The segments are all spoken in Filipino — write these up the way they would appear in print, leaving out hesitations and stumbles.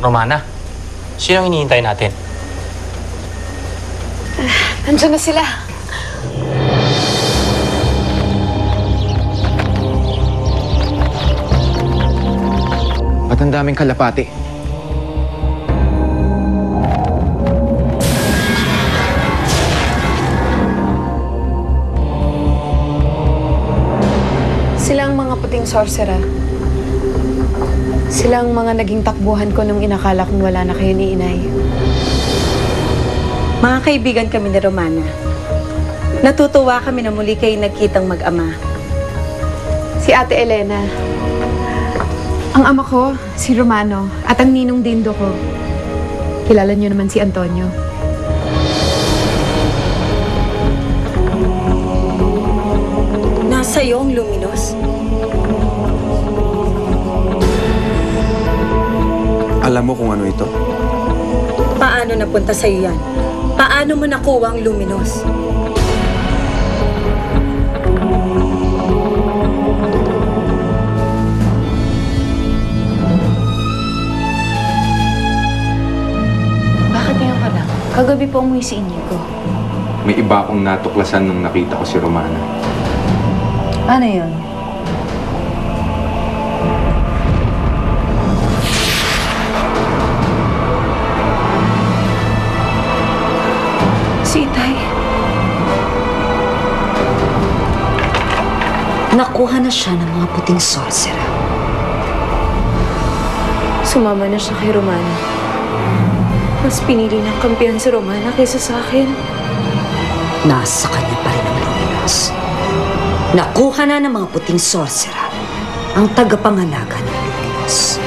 Romana, sino ang hinihintay natin? Nandiyan na sila. Ba't ang daming kalapati? Silang mga puting sorcerer. Silang mga naging takbuhan ko nung inakala kong wala na kayo ni Inay. Mga kaibigan kami ni Romana. Natutuwa kami na muli kayo nagkitang mag-ama. Si Ate Elena. Ang ama ko, si Romano, at ang ninong dindo ko. Kilala niyo naman si Antonio. Nasa iyo ang luminos. Alam mo kung ano ito? Paano napunta sa iyo yan? Paano mo nakuha ang luminos? Bakit ngayon ka lang? Kagabi po umuwi si Inigo. May iba akong natuklasan nung nakita ko si Romana. Ano yun? Si Itay. Nakuha na siya ng mga puting sorcerer. Sumama na siya kay Romana. Mas pinili ng kampihan si Romana kaysa sa akin. Nasa kanya pa rin ang luminos. Nakuha na ng mga puting sorcerer ang tagapangalaga ng luminos.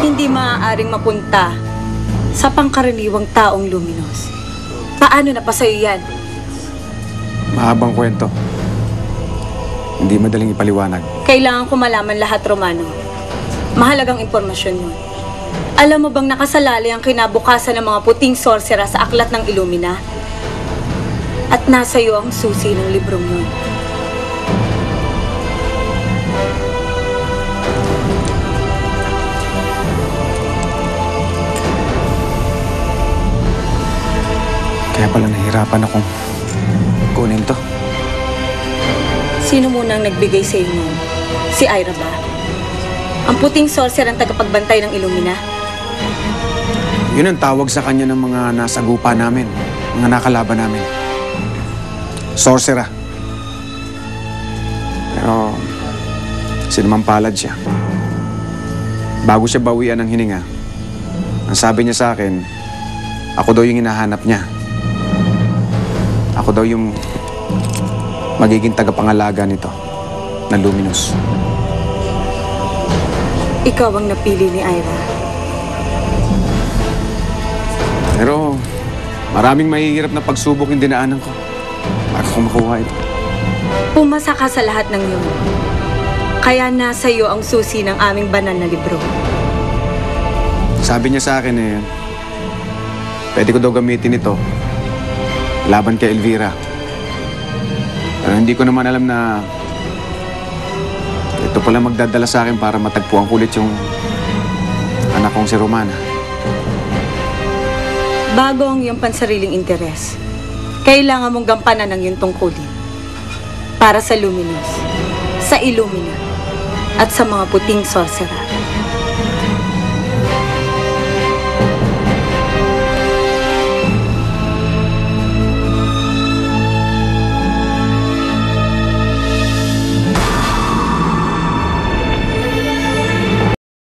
Hindi maaaring mapunta sa pangkaraniwang taong luminos. Paano na pa sa'yo yan? Mahabang kwento. Hindi madaling ipaliwanag. Kailangan ko malaman lahat, Romano. Mahalagang impormasyon yun. Alam mo bang nakasalalay ang kinabukasan ng mga puting sorcerer sa aklat ng Illumina? At nasa iyo ang susi ng librong yun. Kaya pala nahihirapan akong kunin to. Sino munang nagbigay sa iyo nun? Si Ira ba? Ang puting sorcerer ang tagapagbantay ng Illumina? Yun ang tawag sa kanya ng mga nasagupa namin, mga nakalaban namin. Sorcerer. Pero, sinumampalad siya. Bago siya bawian ng hininga, ang sabi niya sa akin, ako daw yung hinahanap niya. Ako daw yung magiging tagapangalaga nito, na Luminous. Ikaw ang napili ni Ira. Pero maraming mahihirap na pagsubok yung dinaanan ko bago ko makuha ito. Pumasa ka sa lahat ng yun. Kaya nasa iyo ang susi ng aming banal na libro. Sabi niya sa akin pwede ko daw gamitin ito laban kay Elvira. Pero hindi ko naman alam na ito pala magdadala sa akin para matagpuan ko ulit yung anak kong si Romana. Bago ang iyong pansariling interes, kailangan mong gampanan ang iyong tungkulin para sa Luminous, sa Illumina, at sa mga puting sorcerer.